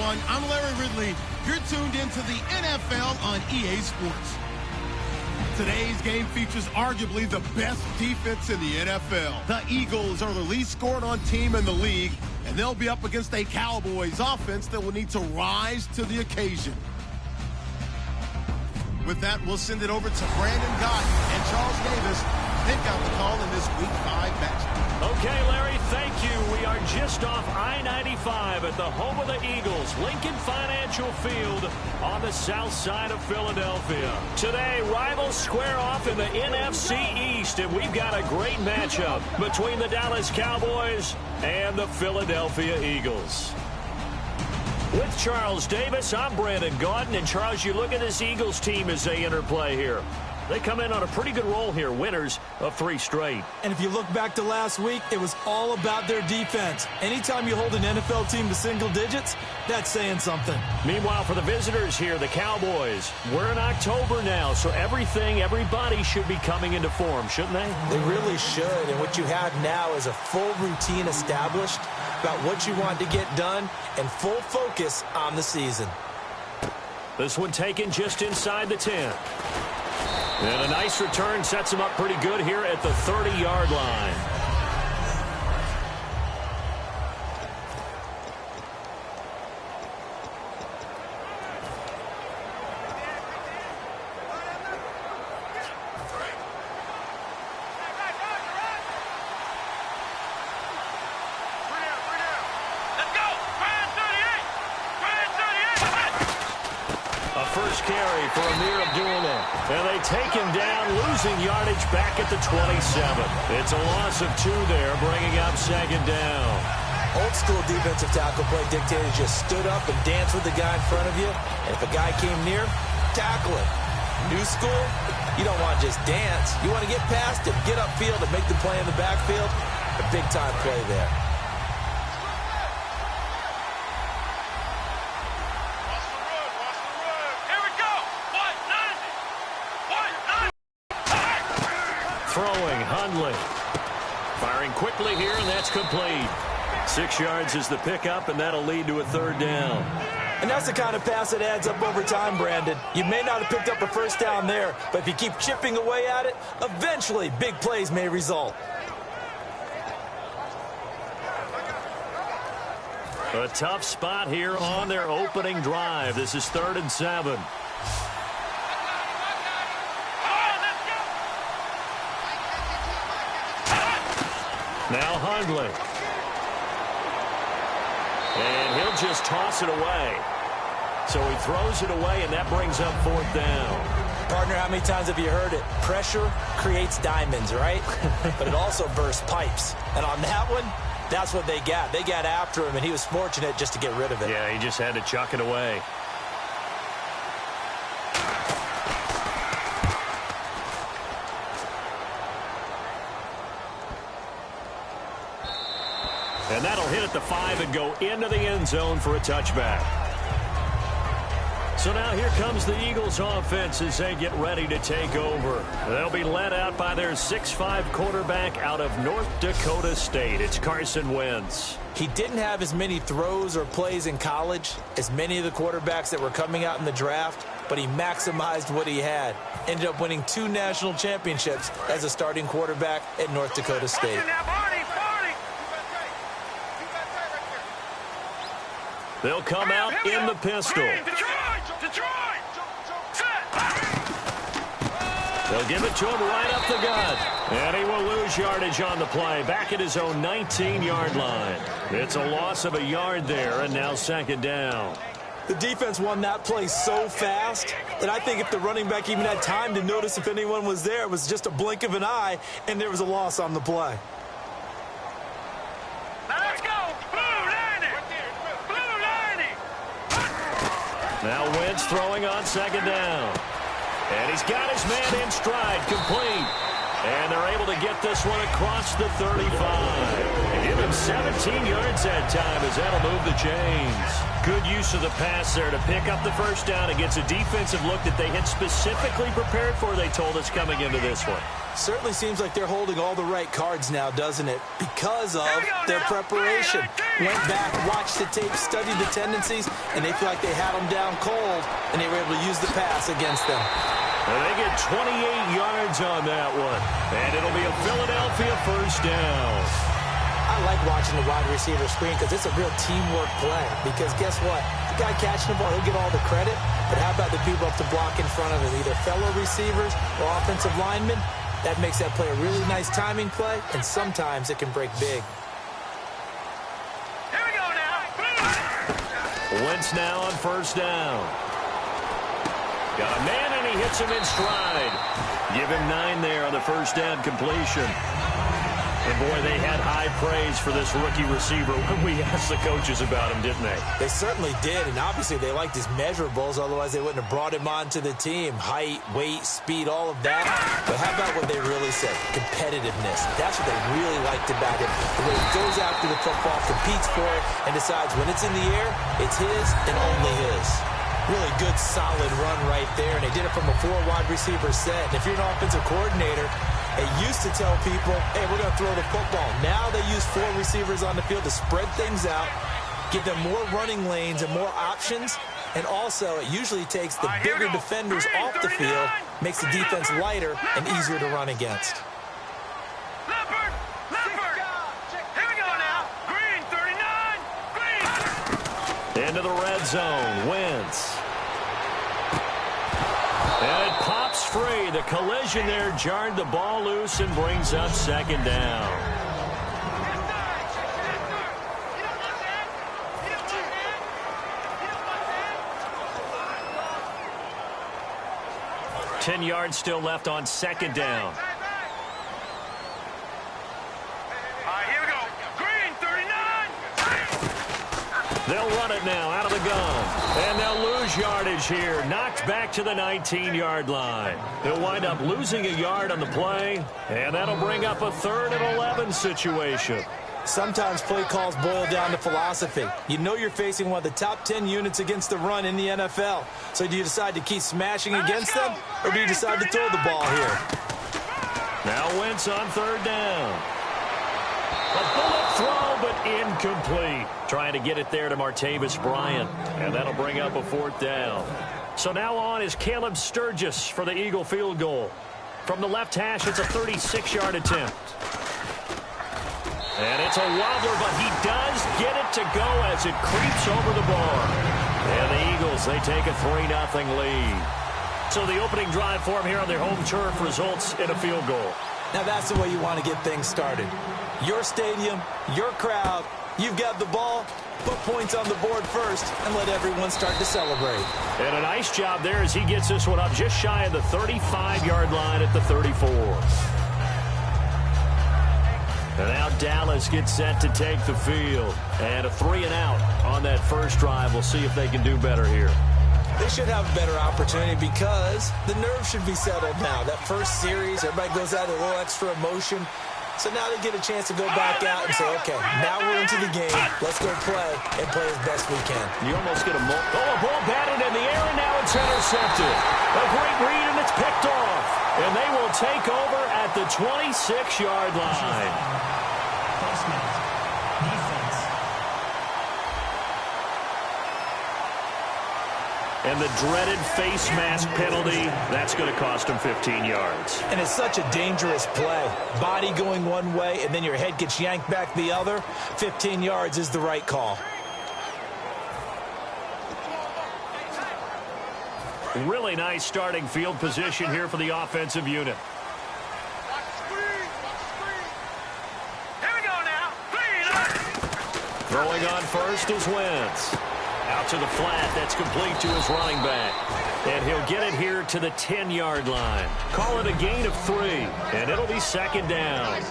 everyone. I'm Larry Ridley. You're tuned into the NFL on EA Sports. Today's game features arguably the best defense in the NFL. The Eagles are the least scored on team in the league, and they'll be up against a Cowboys offense that will need to rise to the occasion. With that, we'll send it over to Brandon Gott and Charles Davis. They've got the call in this Week 5 matchup. Okay, Larry, thank you. We are just off I-95 at the home of the Eagles, Lincoln Financial Field on the south side of Philadelphia. Today, rivals square off in the NFC East, and we've got a great matchup between the Dallas Cowboys and the Philadelphia Eagles. With Charles Davis, I'm Brandon Gordon, and Charles, you look at this Eagles team as they interplay here. They come in on a pretty good roll here, winners of 3 straight. And if you look back to last week, it was all about their defense. Anytime you hold an NFL team to single digits, that's saying something. Meanwhile, for the visitors here, the Cowboys, we're in October now, so everybody should be coming into form, shouldn't they? They really should, and what you have now is a full routine established about what you want to get done and full focus on the season. This one taken just inside the 10. And a nice return sets him up pretty good here at the 30-yard line. First carry for Amir Abdullah. And they take him down, losing yardage back at the 27. It's a loss of 2 there, bringing up 2nd down. Old school defensive tackle play dictated just stood up and danced with the guy in front of you. And if a guy came near, tackle him. New school, you don't want to just dance. You want to get past him, get upfield, and make the play in the backfield. A big-time play there. Throwing, Hundley. Firing quickly here, and that's complete. 6 yards is the pickup, and that'll lead to a 3rd down. And that's the kind of pass that adds up over time, Brandon. You may not have picked up a first down there, but if you keep chipping away at it, eventually big plays may result. A tough spot here on their opening drive. This is 3rd and 7. Now Hundley. And he'll just toss it away. So he throws it away, and that brings up 4th down. Partner, how many times have you heard it? Pressure creates diamonds, right? But it also bursts pipes. And on that one, that's what they got. They got after him, and he was fortunate just to get rid of it. Yeah, he just had to chuck it away. And that'll hit at the 5 and go into the end zone for a touchback. So now here comes the Eagles offense as they get ready to take over. They'll be led out by their 6'5" quarterback out of North Dakota State. It's Carson Wentz. He didn't have as many throws or plays in college as many of the quarterbacks that were coming out in the draft, but he maximized what he had. Ended up winning 2 national championships as a starting quarterback at North Dakota State. They'll come out in the pistol. They'll give it to him right up the gut. And he will lose yardage on the play, back at his own 19-yard line. It's a loss of a yard there, and now 2nd down. The defense won that play so fast that I think if the running back even had time to notice if anyone was there, it was just a blink of an eye, and there was a loss on the play. Now Wentz throwing on 2nd down. And he's got his man in stride, complete. And they're able to get this one across the 35. Give him 17 yards that time as that'll move the chains. Good use of the pass there to pick up the first down against a defensive look that they had specifically prepared for, they told us, coming into this one. Certainly seems like they're holding all the right cards now, doesn't it? Because of their preparation. Went back, watched the tape, studied the tendencies, and they feel like they had them down cold, and they were able to use the pass against them. And they get 28 yards on that one. And it'll be a Philadelphia first down. I like watching the wide receiver screen because it's a real teamwork play. Because guess what? The guy catching the ball, he'll get all the credit. But how about the people up to block in front of him? Either fellow receivers or offensive linemen. That makes that play a really nice timing play. And sometimes it can break big. Here we go now. Wentz now on first down. Got a man, and he hits him in stride. Give him 9 there on the first down completion. And, boy, they had high praise for this rookie receiver when we asked the coaches about him, didn't they? They certainly did, and obviously they liked his measurables. Otherwise, they wouldn't have brought him onto the team. Height, weight, speed, all of that. But how about what they really said? Competitiveness. That's what they really liked about him. The way he goes after the football, competes for it, and decides when it's in the air, it's his and only his. Really good, solid run right there, and they did it from a 4 wide receiver set. And if you're an offensive coordinator, they used to tell people, hey, we're going to throw the football. Now they use 4 receivers on the field to spread things out, give them more running lanes and more options, and also it usually takes the bigger defenders off the field, makes the defense lighter and easier to run against. Leopard! Leopard! Here we go now. Green, 39. Green. Into the red zone. Wentz. And it pops free. The collision there jarred the ball loose and brings up second down. 10 yards still left on second down. Here we go. Green, 39. They'll run it now out of the gun. And they'll lose yardage here. Knocked back to the 19-yard line. They'll wind up losing a yard on the play. And that'll bring up a 3rd and 11 situation. Sometimes play calls boil down to philosophy. You know you're facing one of the top 10 units against the run in the NFL. So do you decide to keep smashing against them, or do you decide to throw the ball here? Now Wentz on 3rd down. A bullet throw, but incomplete. Trying to get it there to Martavis Bryant. And that'll bring up a 4th down. So now on is Caleb Sturgis for the Eagle field goal. From the left hash, it's a 36-yard attempt. And it's a wobbler, but he does get it to go as it creeps over the bar. And the Eagles, they take a 3-0 lead. So the opening drive for them here on their home turf results in a field goal. Now that's the way you want to get things started. Your stadium, your crowd, you've got the ball, put points on the board first, and let everyone start to celebrate. And a nice job there as he gets this one up just shy of the 35-yard line at the 34. And now Dallas gets set to take the field. And a 3-and-out on that first drive. We'll see if they can do better here. They should have a better opportunity because the nerves should be settled now. That first series, everybody goes out with a little extra emotion. So now they get a chance to go back out and say, okay, now we're into the game. Let's go play and play as best we can. You almost get a ball batted in the air, and now it's intercepted. A great read, and it's picked off. And they will take over at the 26-yard line. And the dreaded face mask penalty, that's going to cost him 15 yards. And it's such a dangerous play. Body going one way, and then your head gets yanked back the other. 15 yards is the right call. Really nice starting field position here for the offensive unit. Here we go now. Throwing on first is Wentz. Out to the flat. That's complete to his running back. And he'll get it here to the 10-yard line. Call it a gain of 3. And it'll be second down.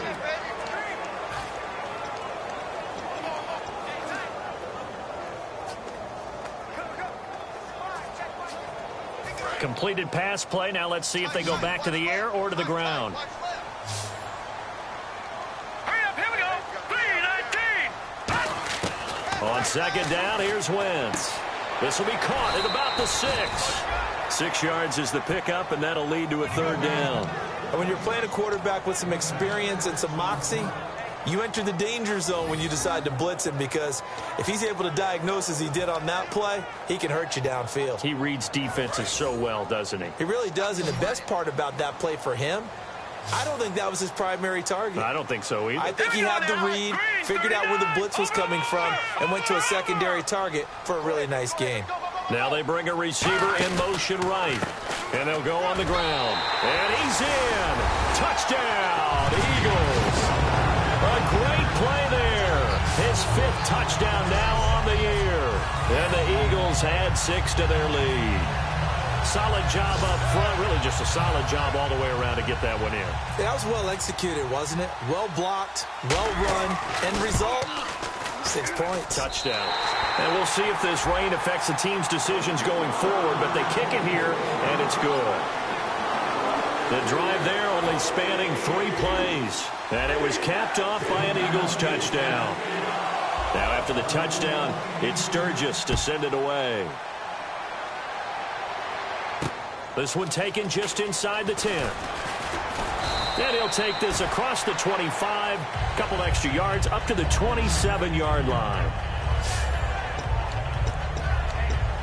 Completed pass play. Now let's see if they go back to the air or to the ground. On second down, here's Wentz. This will be caught at about the 6. 6 yards is the pickup, and that'll lead to a third down. And when you're playing a quarterback with some experience and some moxie, you enter the danger zone when you decide to blitz him, because if he's able to diagnose as he did on that play, he can hurt you downfield. He reads defenses so well, doesn't he? He really does, and the best part about that play for him, I don't think that was his primary target. I don't think so either. I think he had the read, figured out where the blitz was coming from, and went to a secondary target for a really nice gain. Now they bring a receiver in motion right, and they'll go on the ground. And he's in. Touchdown, Eagles. A great play there. His 5th touchdown now on the year. And the Eagles add 6 to their lead. Solid job up front. Really just a solid job all the way around to get that one in. That was well executed, wasn't it? Well blocked, well run. End result, 6 points. Touchdown. And we'll see if this rain affects the team's decisions going forward, but they kick it here, and it's good. The drive there only spanning 3 plays, and it was capped off by an Eagles touchdown. Now after the touchdown, it's Sturgis to send it away. This one taken just inside the 10. And he'll take this across the 25, a couple extra yards, up to the 27-yard line.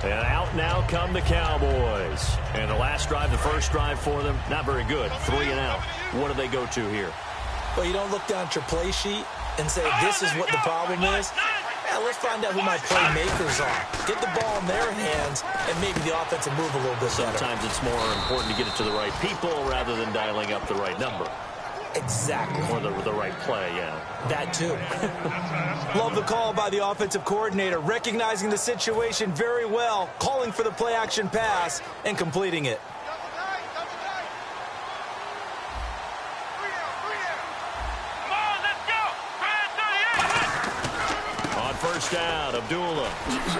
And out now come the Cowboys. And the last drive, the first drive for them, not very good. 3 and out. What do they go to here? Well, you don't look down at your play sheet and say, this is what the problem is. Yeah, let's find out who my playmakers are. Get the ball in their hands, and maybe the offense will move a little bit better. Sometimes it's more important to get it to the right people rather than dialing up the right number. Exactly. Or the right play, yeah. That too. Love the call by the offensive coordinator, recognizing the situation very well, calling for the play-action pass, and completing it. First down, Abdullah.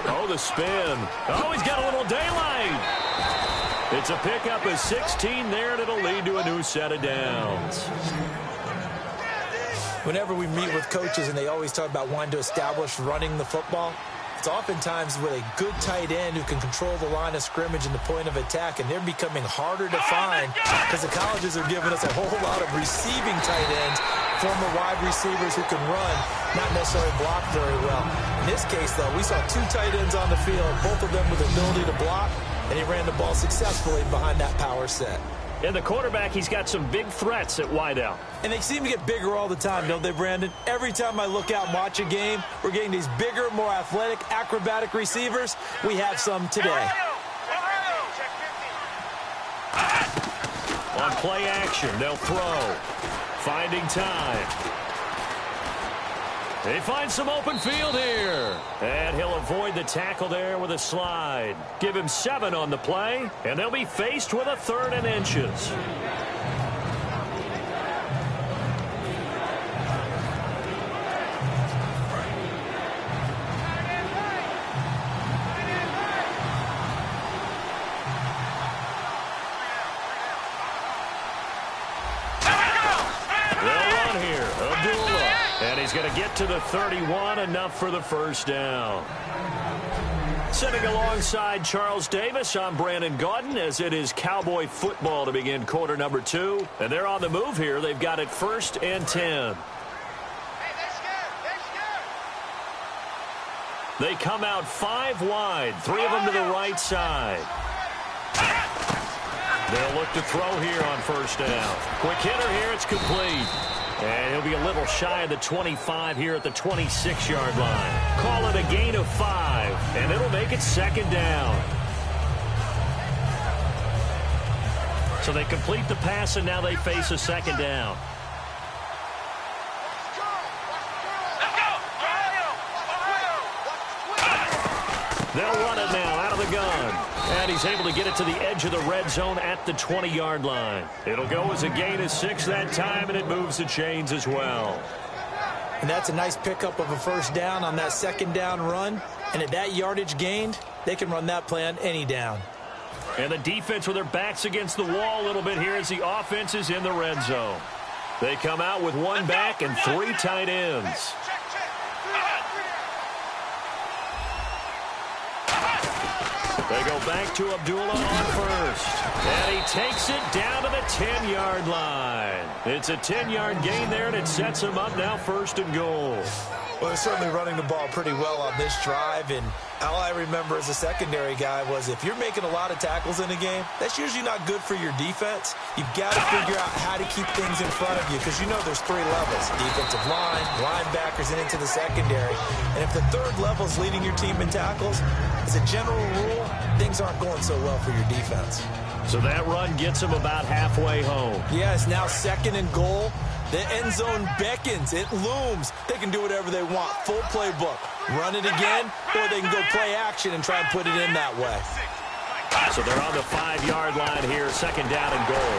Oh, the spin. Oh, he's got a little daylight. It's a pickup of 16 there, and it'll lead to a new set of downs. Whenever we meet with coaches and they always talk about wanting to establish running the football, it's oftentimes with a good tight end who can control the line of scrimmage and the point of attack, and they're becoming harder to find because the colleges are giving us a whole lot of receiving tight ends, former wide receivers who can run, not necessarily block very well. In this case, though, we saw 2 tight ends on the field, both of them with the ability to block, and he ran the ball successfully behind that power set. And the quarterback, he's got some big threats at wideout. And they seem to get bigger all the time, don't they, Brandon? Every time I look out and watch a game, we're getting these bigger, more athletic, acrobatic receivers. We have some today. On play action, they'll throw. Finding time. They find some open field here. And he'll avoid the tackle there with a slide. Give him 7 on the play, and they'll be faced with a 3rd and inches. And he's going to get to the 31, enough for the first down. Sitting alongside Charles Davis, I'm Brandon Gaudin, as it is Cowboy football to begin quarter number 2. And they're on the move here. They've got it 1st and 10. They come out 5 wide, 3 of them to the right side. They'll look to throw here on 1st down. Quick hitter here, it's complete. And he'll be a little shy of the 25 here at the 26-yard line. Call it a gain of 5, and it'll make it 2nd down. So they complete the pass, and now they face a 2nd down. They'll run it now out of the gun. And he's able to get it to the edge of the red zone at the 20-yard line. It'll go as a gain of 6 that time, and it moves the chains as well. And that's a nice pickup of a 1st down on that 2nd down run. And at that yardage gained, they can run that play on any down. And the defense with their backs against the wall a little bit here as the offense is in the red zone. They come out with 1 back and 3 tight ends. They go back to Abdullah on first. And he takes it down to the 10-yard line. It's a 10-yard gain there, and it sets him up now 1st and goal. Well, they're certainly running the ball pretty well on this drive, and all I remember as a secondary guy was if you're making a lot of tackles in a game, that's usually not good for your defense. You've got to figure out how to keep things in front of you because you know there's 3 levels, defensive line, linebackers, and into the secondary. And if the 3rd level is leading your team in tackles, as a general rule, things aren't going so well for your defense. So that run gets him about halfway home. Yeah, it's now 2nd and goal. The end zone beckons. It looms. They can do whatever they want. Full playbook. Run it again, or they can go play action and try and put it in that way. So they're on the 5-yard line here, 2nd down and goal.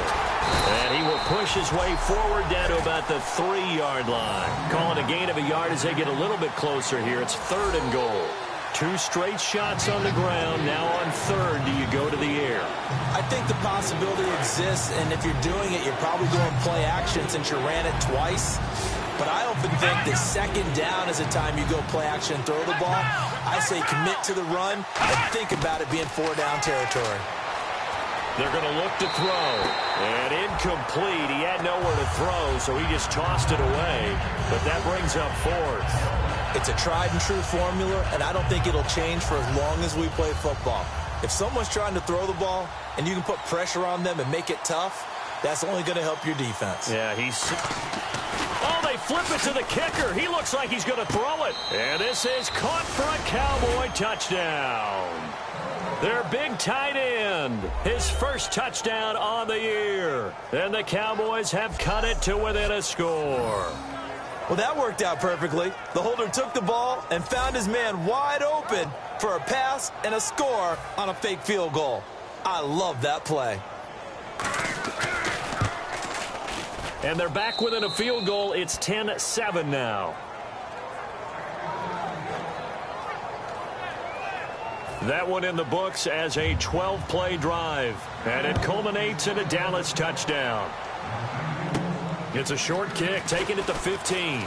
And he will push his way forward down to about the 3-yard line. Calling a gain of a yard as they get a little bit closer here. It's 3rd and goal. 2 straight shots on the ground. Now on 3rd, do you go to the air? I think the possibility exists, and if you're doing it, you're probably going play action since you ran it twice. But I often think that 2nd down is a time you go play action and throw the ball. I say commit to the run and think about it being 4-down territory. They're going to look to throw. And incomplete. He had nowhere to throw, so he just tossed it away. But that brings up 4th. It's a tried-and-true formula, and I don't think it'll change for as long as we play football. If someone's trying to throw the ball and you can put pressure on them and make it tough, that's only going to help your defense. Yeah, Oh, they flip it to the kicker. He looks like he's going to throw it. And this is caught for a Cowboy touchdown. Their big tight end, his first touchdown on the year. And the Cowboys have cut it to within a score. Well, that worked out perfectly. The holder took the ball and found his man wide open for a pass and a score on a fake field goal. I love that play. And they're back within a field goal. It's 10-7 now. That one in the books as a 12-play drive. And it culminates in a Dallas touchdown. It's a short kick, taking it to 15. And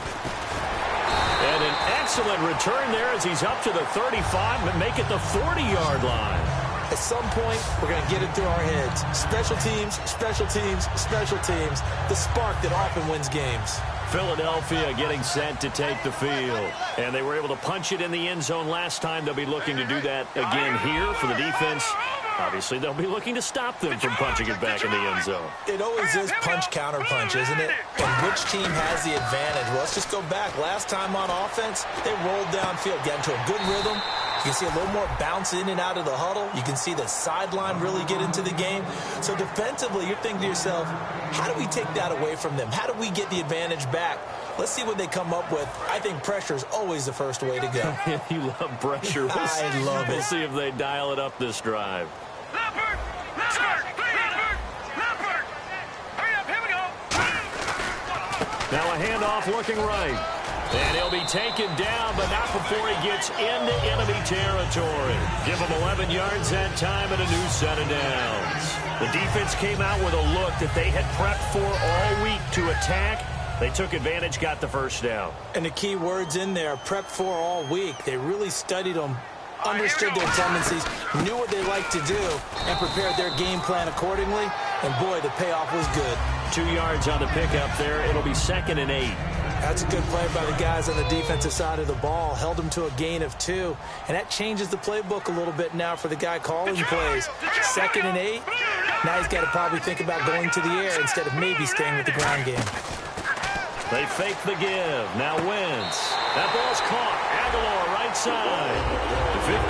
an excellent return there as he's up to the 35, but make it the 40-yard line. At some point, we're going to get it through our heads. Special teams, special teams, special teams. The spark that often wins games. Philadelphia getting set to take the field. And they were able to punch it in the end zone last time. They'll be looking to do that again here for the defense. Obviously, they'll be looking to stop them from punching it back in the end zone. It always is punch-counter-punch, isn't it? And which team has the advantage? Well, let's just go back. Last time on offense, they rolled downfield, got into a good rhythm. You can see a little more bounce in and out of the huddle. You can see the sideline really get into the game. So defensively, you're thinking to yourself, how do we take that away from them? How do we get the advantage back? Let's see what they come up with. I think pressure is always the first way to go. You love pressure. I love it. We'll see if they dial it up this drive. Leopard! Leopard! Leopard! Leopard! Hurry up, here we go! Now a handoff looking right. And he'll be taken down, but not before he gets into enemy territory. Give him 11 yards that time and a new set of downs. The defense came out with a look that they had prepped for all week to attack. They took advantage, got the first down. And the key words in there, prepped for all week. They really studied them, understood their tendencies, knew what they like to do, and prepared their game plan accordingly. And, boy, the payoff was good. 2 yards on the pickup there. It'll be 2nd and 8. That's a good play by the guys on the defensive side of the ball. Held them to a gain of 2. And that changes the playbook a little bit now for the guy calling plays. 2nd and 8. Now he's got to probably think about going to the air instead of maybe staying with the ground game. They fake the give. Now Wentz. That ball's caught. Aguilar right side.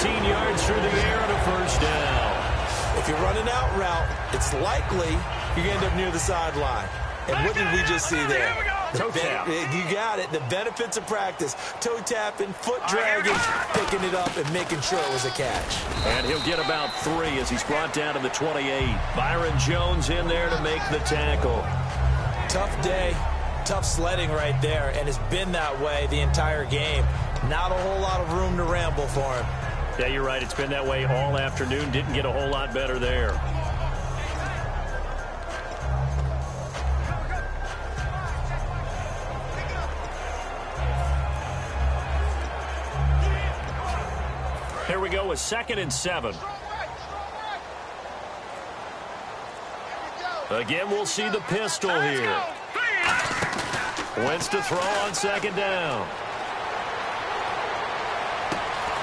15 yards through the air and a first down. If you're running out route, it's likely you're going to end up near the sideline. And what did we just see there? Toe tap. You got it. The benefits of practice. Toe tapping, foot dragging, picking it up, and making sure it was a catch. And he'll get about 3 as he's brought down to the 28. Byron Jones in there to make the tackle. Tough day. Tough sledding right there, and it's been that way the entire game. Not a whole lot of room to ramble for him. Yeah, you're right. It's been that way all afternoon. Didn't get a whole lot better there. Here we go with 2nd and 7. Again, we'll see the pistol here. Wentz to throw on second down.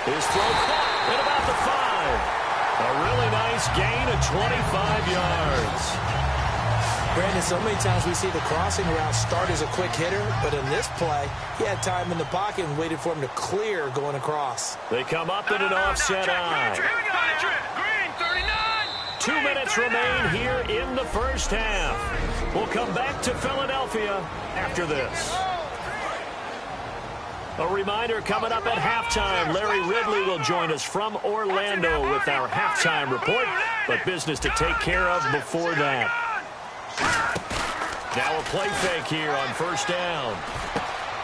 His throw caught at about the 5. A really nice gain of 25 yards. Brandon, so many times we see the crossing route start as a quick hitter, but in this play, he had time in the pocket and waited for him to clear going across. They come up in an offset eye. 2 minutes remain here in the first half. We'll come back to Philadelphia after this. A reminder coming up at halftime, Larry Ridley will join us from Orlando with our halftime report, but business to take care of before that. Now a play fake here on first down.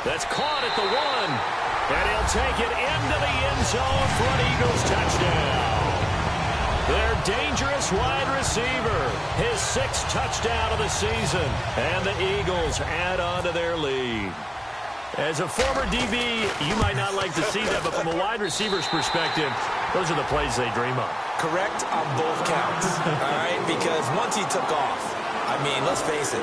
That's caught at the 1, and he'll take it into the end zone for an Eagles touchdown. Their dangerous wide receiver, his 6th touchdown of the season, and the Eagles add on to their lead. As a former DB, you might not like to see that, but from a wide receiver's perspective, those are the plays they dream of. Correct on both counts, all right? Because once he took off, I mean, let's face it,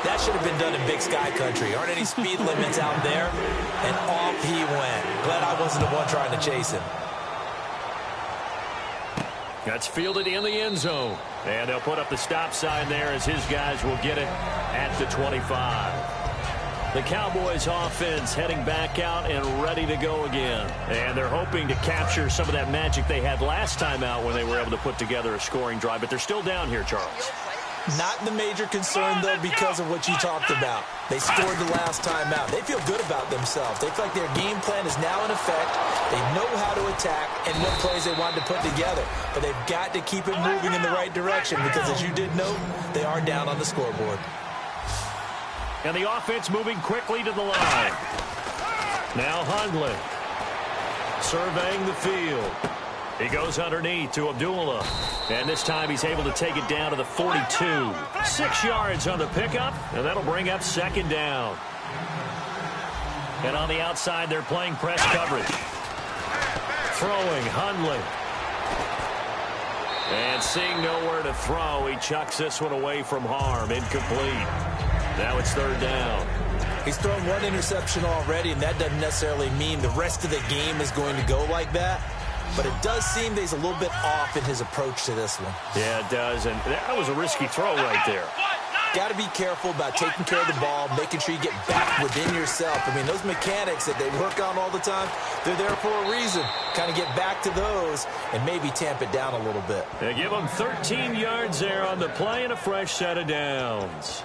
that should have been done in Big Sky Country. Aren't any speed limits out there? And off he went. Glad I wasn't the one trying to chase him. That's fielded in the end zone. And they'll put up the stop sign there as his guys will get it at the 25. The Cowboys offense heading back out and ready to go again. And they're hoping to capture some of that magic they had last time out when they were able to put together a scoring drive. But they're still down here, Charles. Not the major concern, though, because of what you talked about. They scored the last time out. They feel good about themselves. They feel like their game plan is now in effect. They know how to attack and what plays they want to put together. But they've got to keep it moving in the right direction because, as you did note, they are down on the scoreboard. And the offense moving quickly to the line. Now Hundley surveying the field. He goes underneath to Abdullah. And this time he's able to take it down to the 42. 6 yards on the pickup, and that'll bring up second down. And on the outside, they're playing press coverage. Throwing Hundley. And seeing nowhere to throw, he chucks this one away from harm. Incomplete. Now it's third down. He's thrown one interception already, and that doesn't necessarily mean the rest of the game is going to go like that. But it does seem that he's a little bit off in his approach to this one. Yeah, it does, and that was a risky throw right there. Got to be careful about taking care of the ball, making sure you get back within yourself. I mean, those mechanics that they work on all the time, they're there for a reason. Kind of get back to those and maybe tamp it down a little bit. They give him 13 yards there on the play and a fresh set of downs.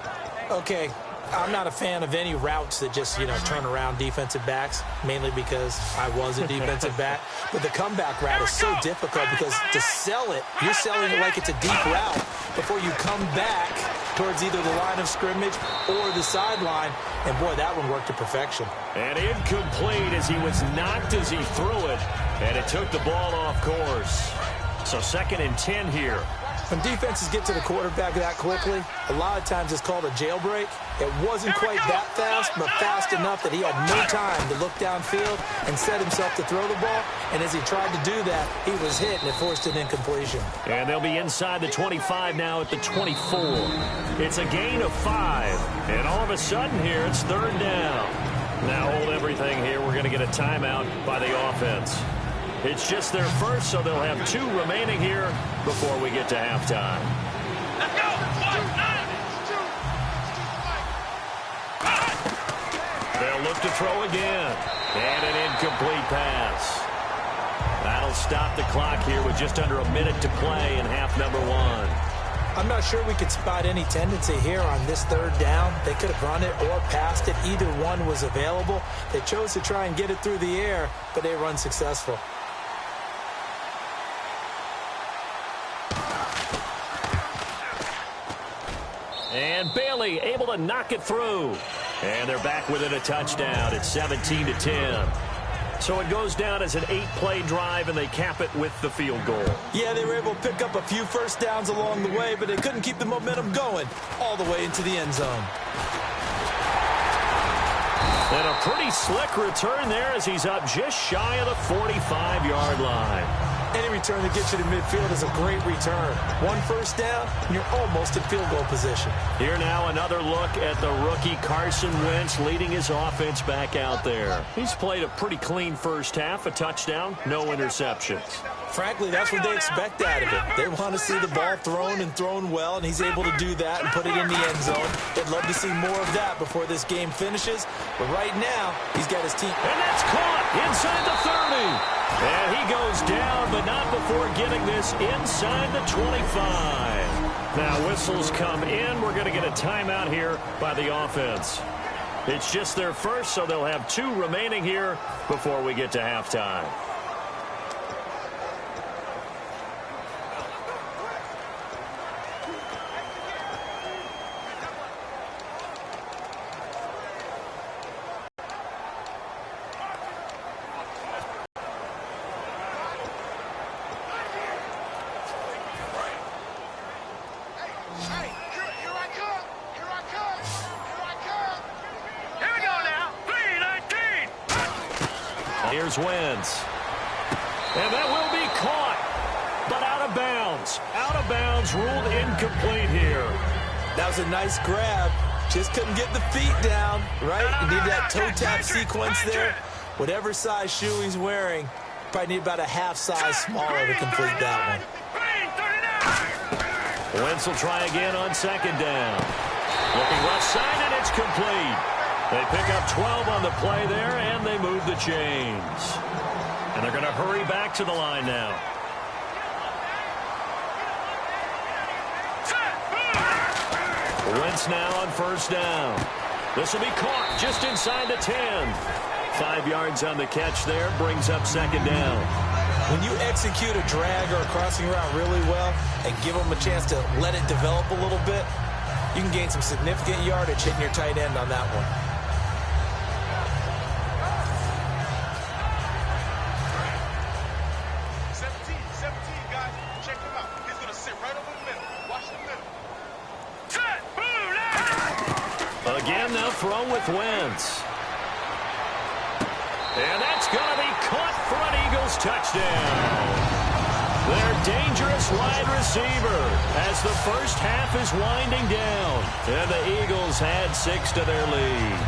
Okay, I'm not a fan of any routes that just, turn around defensive backs, mainly because I was a defensive back. But the comeback route is so difficult because to sell it, you're selling it like it's a deep route before you come back towards either the line of scrimmage or the sideline. And, boy, that one worked to perfection. And incomplete as he was knocked as he threw it, and it took the ball off course. So 2nd and 10 here. When defenses get to the quarterback that quickly, a lot of times it's called a jailbreak. It wasn't quite that fast, but fast enough that he had no time to look downfield and set himself to throw the ball. And as he tried to do that, he was hit, and it forced an incompletion. And they'll be inside the 25 now at the 24. It's a gain of 5. And all of a sudden here, it's third down. Now hold everything here. We're going to get a timeout by the offense. It's just their first, so they'll have 2 remaining here before we get to halftime. Let's go! 1, 9. They'll look to throw again. And an incomplete pass. That'll stop the clock here with just under a minute to play in half number 1. I'm not sure we could spot any tendency here on this third down. They could have run it or passed it. Either one was available. They chose to try and get it through the air, but they were unsuccessful. And Bailey able to knock it through. And they're back within a touchdown. It's 17-10. So it goes down as an 8-play drive, and they cap it with the field goal. Yeah, they were able to pick up a few first downs along the way, but they couldn't keep the momentum going all the way into the end zone. And a pretty slick return there as he's up just shy of the 45-yard line. Any return that gets you to midfield is a great return. One first down, and you're almost in field goal position. Here now another look at the rookie Carson Wentz leading his offense back out there. He's played a pretty clean first half, a touchdown, no interceptions. Frankly, that's what they expect out of him. They want to see the ball thrown and thrown well, and he's able to do that and put it in the end zone. They'd love to see more of that before this game finishes, but right now, he's got his team. And that's caught inside the 30. And he goes down, but not before getting this inside the 25. Now, whistles come in. We're going to get a timeout here by the offense. It's just their first, so they'll have 2 remaining here before we get to halftime. Here's Wentz. And that will be caught, but out of bounds. Out of bounds, ruled incomplete here. That was a nice grab. Just couldn't get the feet down, right? You need that toe tap sequence there. Whatever size shoe he's wearing, probably need about a half size smaller to complete that one. Wentz will try again on second down. Looking left side, and it's complete. They pick up 12 on the play there, and they move the chains. And they're going to hurry back to the line now. Wentz now on first down. This will be caught just inside the 10. 5 yards on the catch there, brings up second down. When you execute a drag or a crossing route really well and give them a chance to let it develop a little bit, you can gain some significant yardage hitting your tight end on that one. Again, they'll throw with Wentz. And that's going to be caught for an Eagles touchdown. Their dangerous wide receiver as the first half is winding down. And the Eagles had 6 to their lead.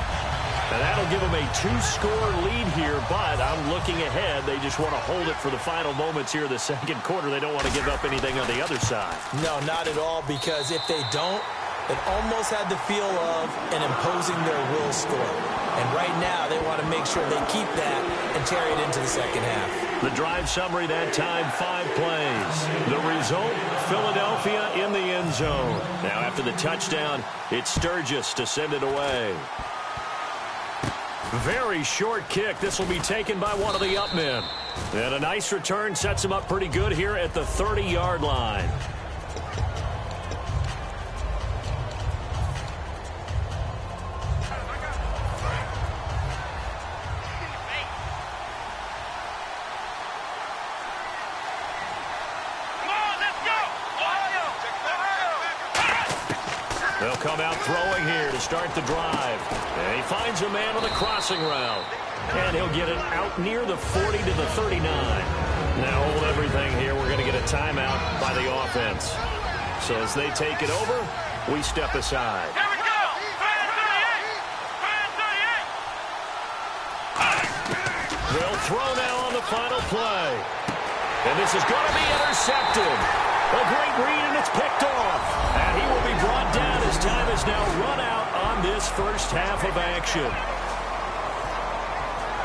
And that'll give them a 2-score lead here, but I'm looking ahead. They just want to hold it for the final moments here of the second quarter. They don't want to give up anything on the other side. No, not at all, because if they don't, it almost had the feel of an imposing their will score. And right now, they want to make sure they keep that and carry it into the second half. The drive summary that time, 5 plays. The result, Philadelphia in the end zone. Now after the touchdown, it's Sturgis to send it away. Very short kick. This will be taken by one of the up men. And a nice return sets him up pretty good here at the 30-yard line. They'll come out throwing here to start the drive. And he finds a man on the crossing route. And he'll get it out near the 40 to the 39. Now hold everything here. We're going to get a timeout by the offense. So as they take it over, we step aside. Here we go! Fan 38! They'll throw now on the final play. And this is going to be intercepted. A great read, and it's picked off. And he will be brought down as time is now run out on this first half of action.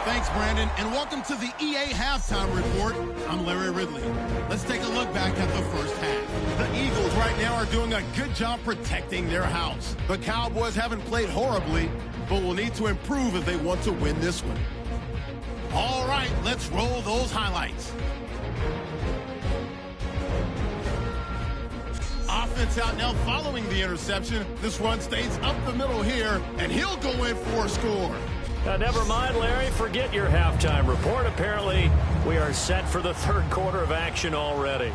Thanks, Brandon, and welcome to the EA Halftime Report. I'm Larry Ridley. Let's take a look back at the first half. The Eagles right now are doing a good job protecting their house. The Cowboys haven't played horribly, but will need to improve if they want to win this one. All right, let's roll those highlights. Offense out now following the interception. This one stays up the middle here, and he'll go in for a score. Now, never mind, Larry. Forget your halftime report. Apparently, we are set for the third quarter of action already.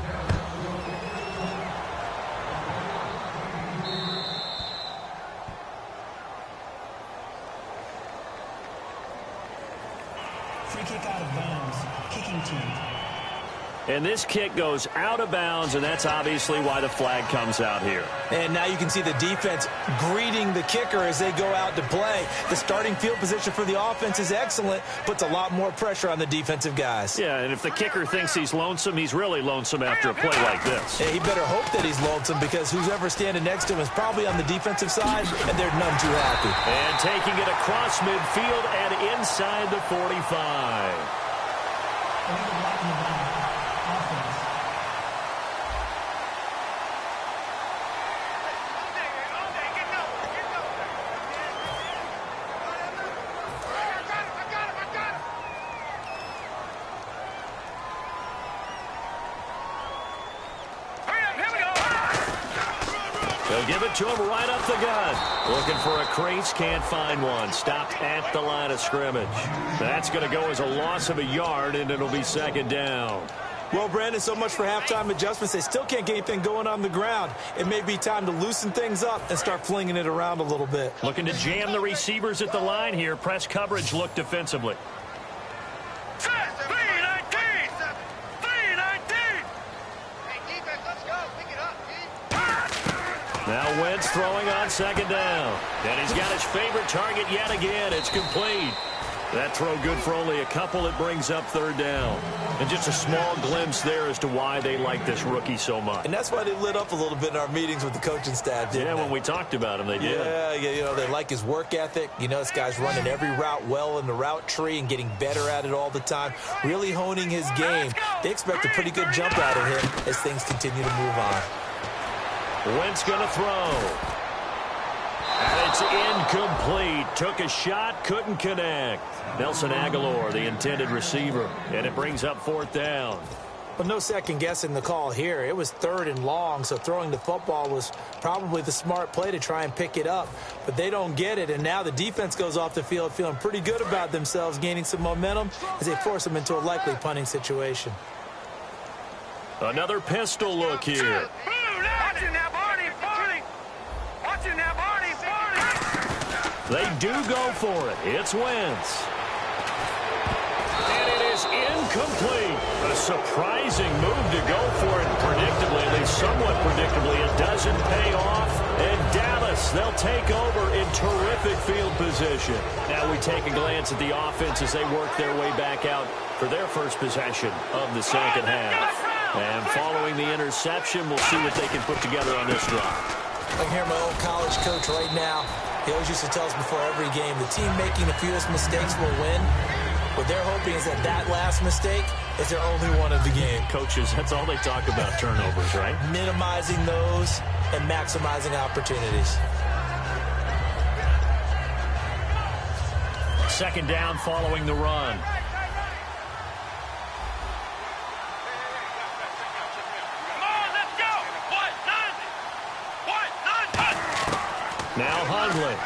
Free kick out of bounds. Kicking team. And this kick goes out of bounds, and that's obviously why the flag comes out here. And now you can see the defense greeting the kicker as they go out to play. The starting field position for the offense is excellent, puts a lot more pressure on the defensive guys. Yeah, and if the kicker thinks he's lonesome, he's really lonesome after a play like this. Yeah, he better hope that he's lonesome, because who's ever standing next to him is probably on the defensive side, and they're none too happy. And taking it across midfield and inside the 45. They'll give it to him right up the gut. Looking for a crease, can't find one. Stopped at the line of scrimmage. That's going to go as a loss of a yard, and it'll be second down. Well, Brandon, so much for halftime adjustments. They still can't get anything going on the ground. It may be time to loosen things up and start flinging it around a little bit. Looking to jam the receivers at the line here. Press coverage look defensively. Now Wentz throwing on second down. And he's got his favorite target yet again. It's complete. That throw good for only a couple. It brings up third down. And just a small glimpse there as to why they like this rookie so much. And that's why they lit up a little bit in our meetings with the coaching staff, didn't they? When we talked about him, they did. Yeah, you know, they like his work ethic. You know, this guy's running every route well in the route tree and getting better at it all the time, really honing his game. They expect a pretty good jump out of him as things continue to move on. Wentz going to throw. And it's incomplete. Took a shot, couldn't connect. Nelson Aguilar, the intended receiver. And it brings up fourth down. Well, no second guessing the call here. It was third and long, so throwing the football was probably the smart play to try and pick it up. But they don't get it, and now the defense goes off the field feeling pretty good about themselves, gaining some momentum as they force them into a likely punting situation. Another pistol look here. They do go for it. It's Wentz. And it is incomplete. A surprising move to go for it. Predictably, at least somewhat predictably, it doesn't pay off. And Dallas, they'll take over in terrific field position. Now we take a glance at the offense as they work their way back out for their first possession of the second half. And following the interception, we'll see what they can put together on this drive. I can hear my old college coach right now. He always used to tell us before every game, the team making the fewest mistakes will win. What they're hoping is that that last mistake is their only one of the game. Coaches, that's all they talk about, turnovers, right? Minimizing those and maximizing opportunities. Second down following the run. Now Hundley.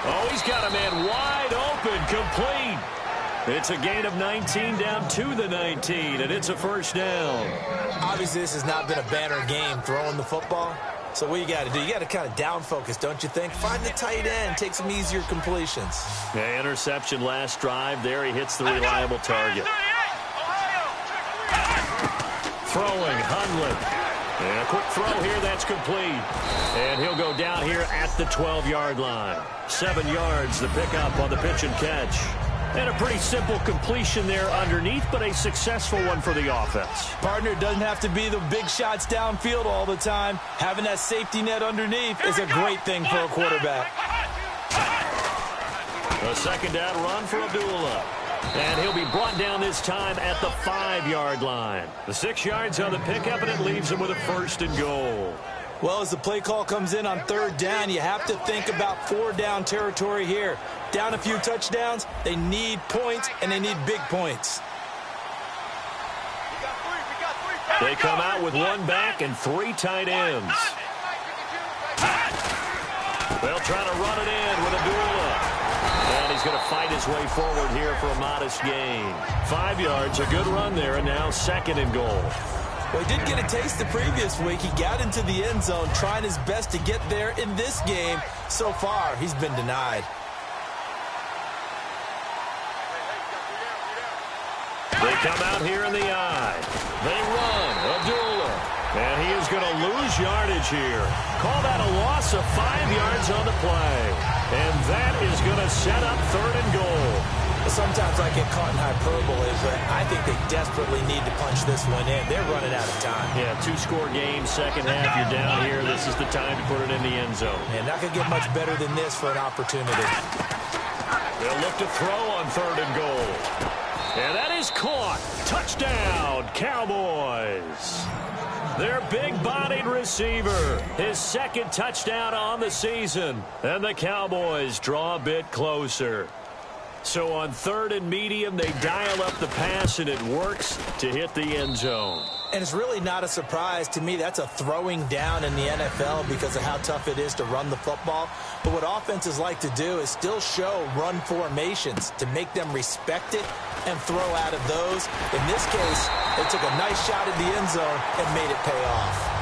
Oh, he's got a man wide open, complete. It's a gain of 19 down to the 19, and it's a first down. Obviously, this has not been a banner game throwing the football. So what you got to do, you got to kind of down focus, don't you think? Find the tight end, take some easier completions. Yeah, interception last drive. There he hits the reliable target. Throwing, Hundley. And a quick throw here, that's complete. And he'll go down here at the 12-yard line. 7 yards, the pickup on the pitch and catch. And a pretty simple completion there underneath, but a successful one for the offense. Partner, it doesn't have to be the big shots downfield all the time. Having that safety net underneath is a great thing for a quarterback. A second down run for Abdullah. And he'll be brought down this time at the 5-yard line. The 6 yards on the pickup, and it leaves him with a first and goal. Well, as the play call comes in on third down, you have to think about 4-down territory here. Down a few touchdowns, they need points, and they need big points. They come out with 1 back and 3 tight ends. They'll try to run it in with Abdullah. And he's going to fight his way forward here for a modest gain. 5 yards, a good run there, and now second and goal. Well, he did get a taste the previous week. He got into the end zone, trying his best to get there in this game. So far, he's been denied. They come out here in the I. They run. Abdullah. And he is going to lose yardage here. Call that a loss of 5 yards on the play. And that is going to set up 3rd and goal. Sometimes I get caught in hyperbole, but I think they desperately need to punch this one in. They're running out of time. Yeah, 2-score game, second half. You're down here. This is the time to put it in the end zone. And not going to get much better than this for an opportunity. They'll look to throw on 3rd and goal. And that is caught. Touchdown, Cowboys. Their big-bodied receiver, his 2nd touchdown on the season. And the Cowboys draw a bit closer. So on 3rd and medium, they dial up the pass, and it works to hit the end zone. And it's really not a surprise to me. That's a throwing down in the NFL because of how tough it is to run the football. But what offenses like to do is still show run formations to make them respect it and throw out of those. In this case, they took a nice shot at the end zone and made it pay off.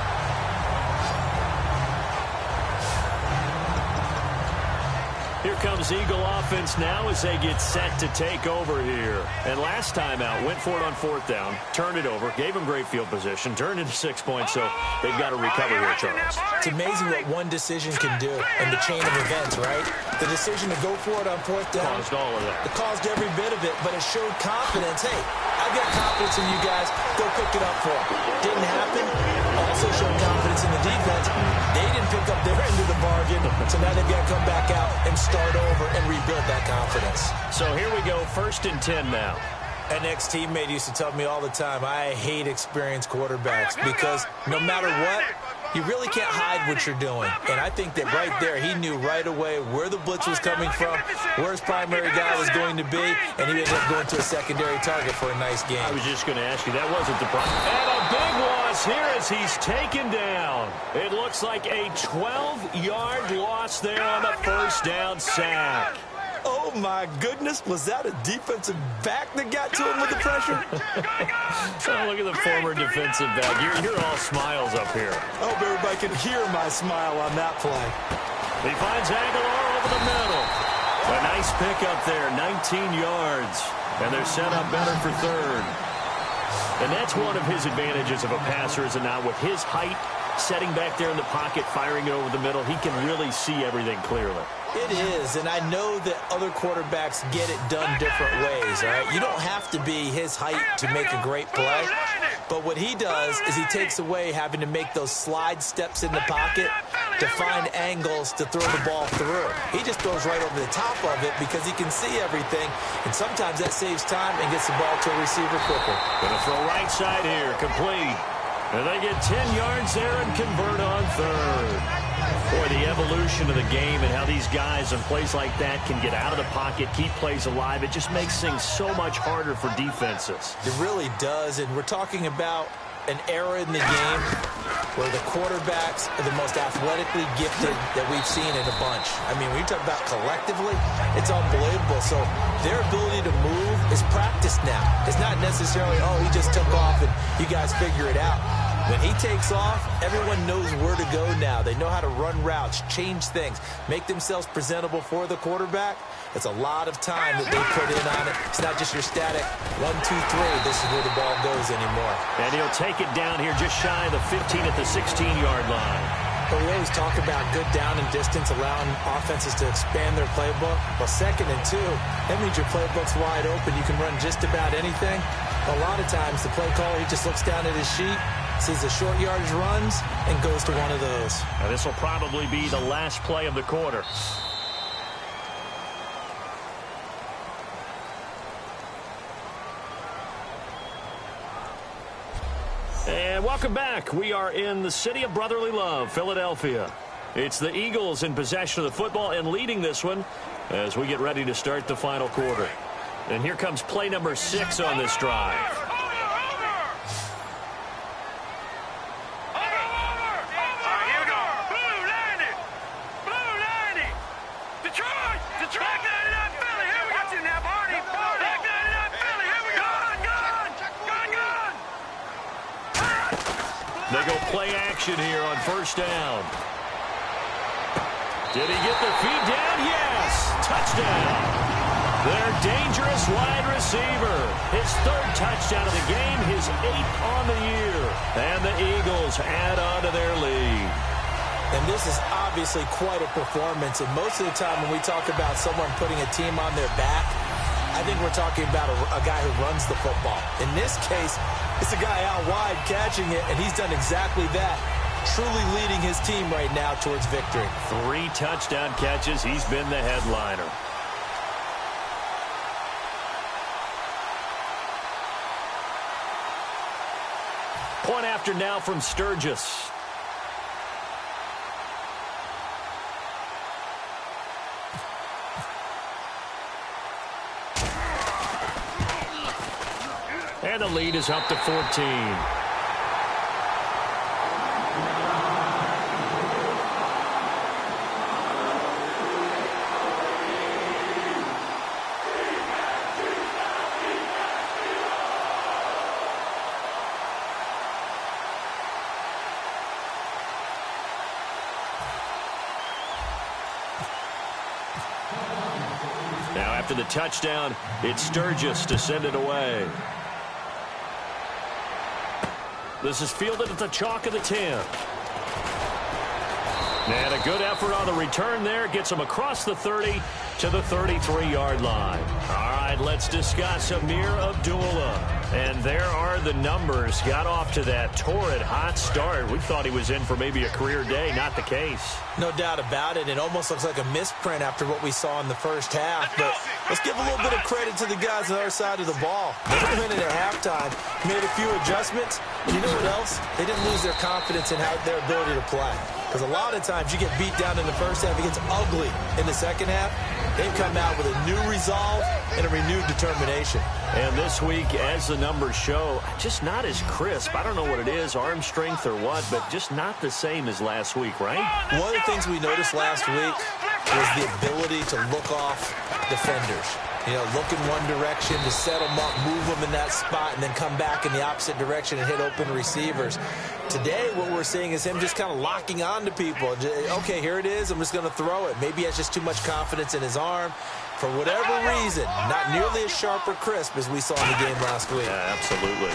Here comes Eagle offense now as they get set to take over here. And last time out, went for it on 4th down, turned it over, gave them great field position, turned into 6 points, so they've got to recover here, Charles. It's amazing what one decision can do in the chain of events, right? The decision to go for it on 4th down. Caused all of that. It caused every bit of it, but it showed confidence. Hey, I've got confidence in you guys. Go pick it up for them. Didn't happen. Also showed confidence in the defense. They didn't pick up their end of the bargain, so now they've got to come back out and start over and rebuild that confidence. So here we go, 1st and 10 now. An ex-teammate used to tell me all the time, I hate experienced quarterbacks because no matter what, you really can't hide what you're doing. And I think that right there, he knew right away where the blitz was coming from, where his primary guy was going to be, and he ended up going to a secondary target for a nice game. I was just going to ask you, that wasn't the problem. And a big loss here as he's taken down. It looks like a 12-yard loss there on the 1st down sack. Oh, my goodness. Was that a defensive back that got to him with the pressure? Oh, look at the former defensive back. You're all smiles up here. I hope everybody can hear my smile on that play. He finds Aguilar over the middle. A nice pick up there, 19 yards. And they're set up better for 3rd. And that's one of his advantages of a passer, is it not? With his height, setting back there in the pocket, firing it over the middle, he can really see everything clearly. It is, and I know that other quarterbacks get it done different ways, all right? You don't have to be his height to make a great play, but what he does is he takes away having to make those slide steps in the pocket to find angles to throw the ball through. He just throws right over the top of it because he can see everything, and sometimes that saves time and gets the ball to a receiver quicker. Gonna throw right side here, complete. And they get 10 yards there and convert on 3rd. Boy, the evolution of the game and how these guys in plays like that can get out of the pocket, keep plays alive, it just makes things so much harder for defenses. It really does, and we're talking about an era in the game where the quarterbacks are the most athletically gifted that we've seen in a bunch. I mean, when you talk about collectively, it's unbelievable. So their ability to move is practiced now. It's not necessarily, oh, he just took off and you guys figure it out. When he takes off, everyone knows where to go now. They know how to run routes, change things, make themselves presentable for the quarterback. It's a lot of time that they put in on it. It's not just your static 1, 2, 3. This is where the ball goes anymore. And he'll take it down here just shy of the 15 at the 16-yard line. But we always talk about good down and distance, allowing offenses to expand their playbook. Well, 2nd and 2, that means your playbook's wide open. You can run just about anything. A lot of times, the play caller, he just looks down at his sheet, sees the short yardage runs, and goes to one of those. And this will probably be the last play of the quarter. And welcome back. We are in the city of brotherly love, Philadelphia. It's the Eagles in possession of the football and leading this one as we get ready to start the final quarter. And here comes play number 6 on this drive. They go play action here on 1st down. Did he get the feed down? Yes. Touchdown. Their dangerous wide receiver. His 3rd touchdown of the game, his 8th on the year. And the Eagles add on to their lead. And this is obviously quite a performance. And most of the time when we talk about someone putting a team on their back, I think we're talking about a guy who runs the football. In this case, it's a guy out wide catching it, and he's done exactly that. Truly leading his team right now towards victory. 3 touchdown catches. He's been the headliner. Point after now from Sturgis. And the lead is up to 14. Now after the touchdown, it's Sturgis to send it away. This is fielded at the chalk of the 10. And a good effort on the return there. Gets him across the 30 to the 33-yard line. All right, let's discuss Amir Abdullah. And there are the numbers. Got off to that torrid hot start. We thought he was in for maybe a career day. Not the case. No doubt about it. It almost looks like a misprint after what we saw in the first half. But let's give a little bit of credit to the guys on the other side of the ball. They came in at halftime, made a few adjustments. And you know what else? They didn't lose their confidence in their ability to play. Because a lot of times you get beat down in the first half, it gets ugly in the second half. They've come out with a new resolve and a renewed determination. And this week, as the numbers show, just not as crisp. I don't know what it is, arm strength or what, but just not the same as last week, right? One of the things we noticed last week was the ability to look off defenders. You know, look in one direction to set them up, move them in that spot, and then come back in the opposite direction and hit open receivers. Today, what we're seeing is him just kind of locking on to people. Okay, here it is. I'm just going to throw it. Maybe he has just too much confidence in his arm. For whatever reason, not nearly as sharp or crisp as we saw in the game last week. Yeah, absolutely.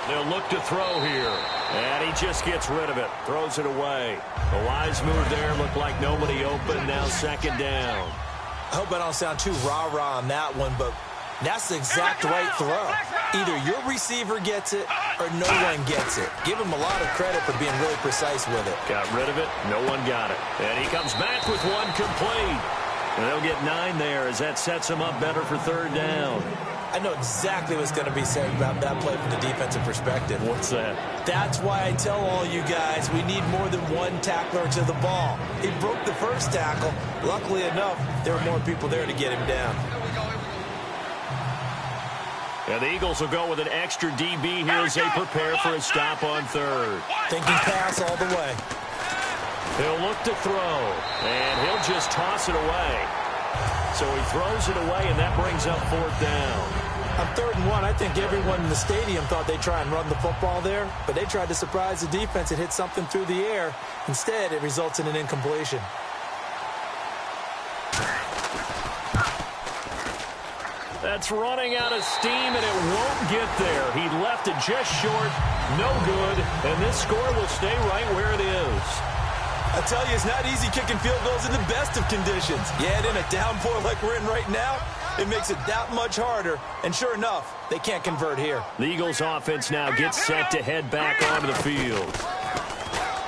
They'll look to throw here. And he just gets rid of it. Throws it away. A wise move there. Looked like nobody open. Now 2nd down. I hope I don't sound too rah-rah on that one, but that's the exact right throw. Either your receiver gets it or no one gets it. Give him a lot of credit for being really precise with it. Got rid of it. No one got it. And he comes back with one complete. And they'll get 9 there as that sets him up better for 3rd down. I know exactly what's going to be said about that play from the defensive perspective. What's that? That's why I tell all you guys we need more than one tackler to the ball. He broke the first tackle. Luckily enough, there were more people there to get him down. And the Eagles will go with an extra DB here as they prepare for a stop on 3rd. Thinking pass all the way. He'll look to throw, and he'll just toss it away. So he throws it away, and that brings up 4th down. On 3rd and 1, I think everyone in the stadium thought they'd try and run the football there, but they tried to surprise the defense and hit something through the air. Instead, it results in an incompletion. That's running out of steam, and it won't get there. He left it just short, no good, and this score will stay right where it is. I tell you, it's not easy kicking field goals in the best of conditions. You add in a downpour like we're in right now, it makes it that much harder. And sure enough, they can't convert here. The Eagles offense now gets set to head back onto the field.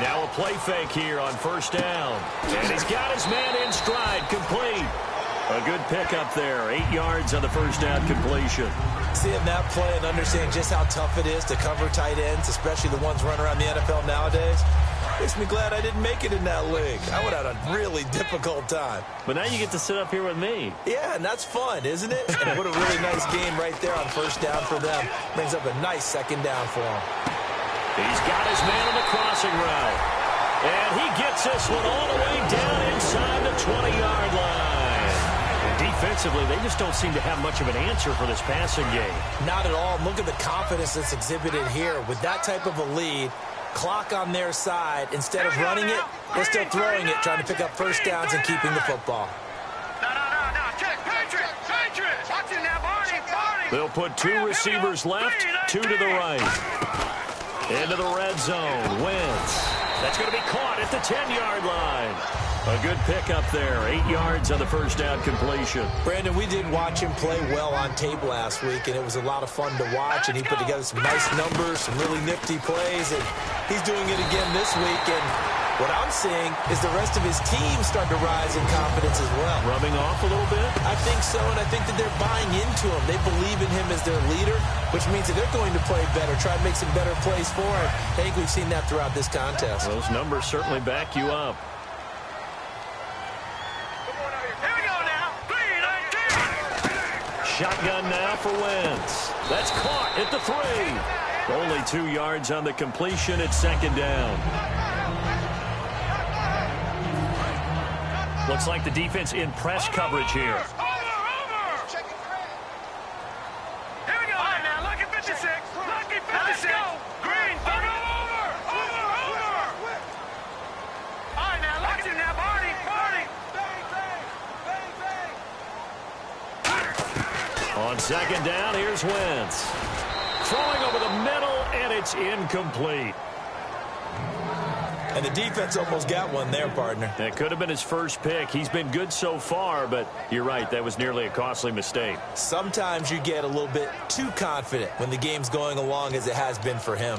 Now a play fake here on 1st down. And he's got his man in stride, complete. A good pickup there, 8 yards on the 1st down completion. Seeing that play and understanding just how tough it is to cover tight ends, especially the ones running around the NFL nowadays, makes me glad I didn't make it in that league. I would have had a really difficult time. But now you get to sit up here with me. Yeah, and that's fun, isn't it? And what a really nice game right there on 1st down for them. Brings up a nice 2nd down for them. He's got his man on the crossing route. And he gets this one all the way down inside the 20-yard line. And defensively, they just don't seem to have much of an answer for this passing game. Not at all. Look at the confidence that's exhibited here. With that type of a lead, clock on their side, instead of running it, they're still throwing it, trying to pick up 1st downs and keeping the football. No. Check, Patrick. They'll put 2 receivers left, 2 to the right. Into the red zone. Wentz. That's going to be caught at the 10-yard line. A good pickup there. 8 yards on the first down completion. Brandon, we did watch him play well on tape last week, and it was a lot of fun to watch, and he put together some nice numbers, some really nifty plays, and he's doing it again this week. And what I'm seeing is the rest of his team starting to rise in confidence as well. Rubbing off a little bit? I think so, and I think that they're buying into him. They believe in him as their leader, which means that they're going to play better, try to make some better plays for him. I think we've seen that throughout this contest. Those numbers certainly back you up. Here we go now. 3-19. Shotgun now for Wentz. That's caught at the 3. Only 2 yards on the completion at second down. Looks like the defense in press coverage here. Over. Here we go. All right, now, lucky 56. Lucky 56. Let's go. Green. Over. All right, now, lucky now. Barney. On second down, here's Wentz. Throwing over the middle, and it's incomplete. And the defense almost got one there, partner. That could have been his first pick. He's been good so far, but you're right, that was nearly a costly mistake. Sometimes you get a little bit too confident when the game's going along as it has been for him.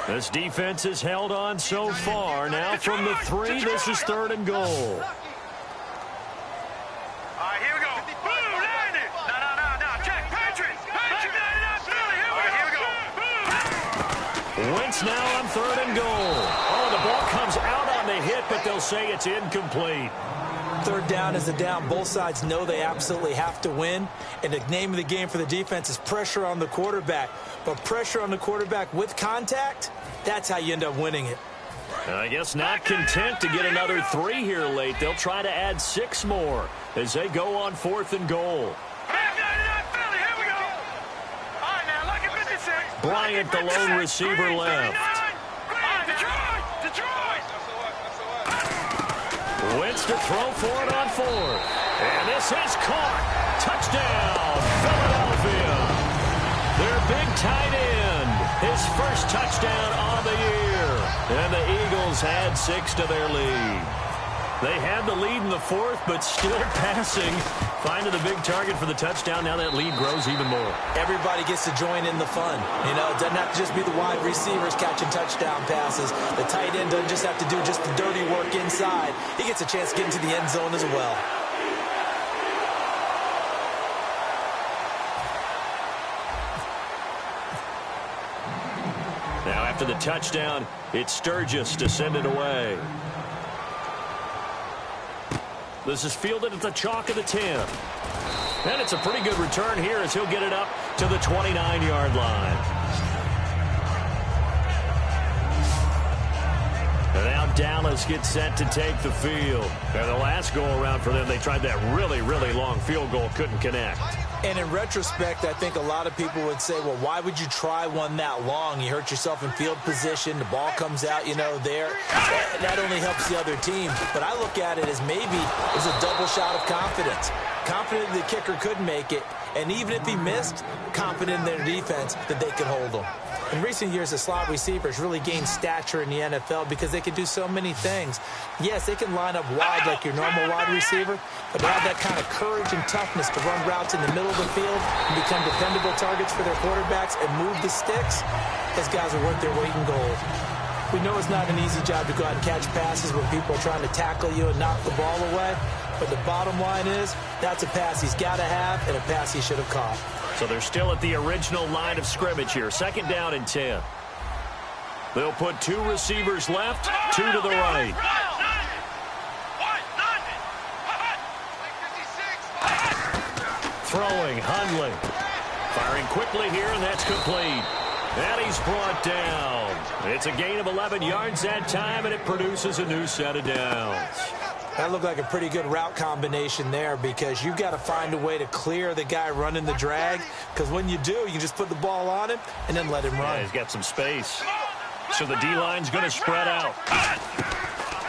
This defense has held on so far. Now from the 3, this is 3rd and goal. All right, here we go. Boom, landed. No. Check. Patriots. Here we go. Wentz now on 3rd and goal. Oh, the ball comes out on the hit, but they'll say it's incomplete. 3rd down is a down. Both sides know they absolutely have to win. And the name of the game for the defense is pressure on the quarterback. But pressure on the quarterback with contact, that's how you end up winning it. I guess not content to get another 3 here late. They'll try to add 6 more as they go on 4th and goal. Bryant, the lone receiver, left. Detroit! Wentz to throw for it on 4th. And this is caught. Touchdown, Philadelphia. Their big tight end. His first touchdown on the year. And the Eagles add 6 to their lead. They had the lead in the 4th, but still passing. Finding the big target for the touchdown. Now that lead grows even more. Everybody gets to join in the fun. You know, it doesn't have to just be the wide receivers catching touchdown passes. The tight end doesn't just have to do just the dirty work inside. He gets a chance to get into the end zone as well. Now after the touchdown, it's Sturgis to send it away. This is fielded at the chalk of the 10. And it's a pretty good return here as he'll get it up to the 29-yard line. And now Dallas gets set to take the field. And the last go-around for them, they tried that really, really long field goal, couldn't connect. And in retrospect, I think a lot of people would say, well, why would you try one that long? You hurt yourself in field position. The ball comes out, you know, there. That only helps the other team. But I look at it as maybe it was a double shot of confidence. Confident the kicker could make it. And even if he missed, confident in their defense that they could hold him. In recent years, the slot receivers really gained stature in the NFL because they can do so many things. Yes, they can line up wide like your normal wide receiver, but they have that kind of courage and toughness to run routes in the middle of the field and become dependable targets for their quarterbacks and move the sticks. Those guys are worth their weight in gold. We know it's not an easy job to go out and catch passes when people are trying to tackle you and knock the ball away, but the bottom line is that's a pass he's got to have and a pass he should have caught. So they're still at the original line of scrimmage here. 2nd down and 10. They'll put 2 receivers left, 2 to the right. Throwing, Hundley. Firing quickly here, and that's complete. And he's brought down. It's a gain of 11 yards that time, and it produces a new set of downs. That looked like a pretty good route combination there because you've got to find a way to clear the guy running the drag, because when you do, you just put the ball on him and then let him run. Yeah, he's got some space. So the D-line's going to spread out.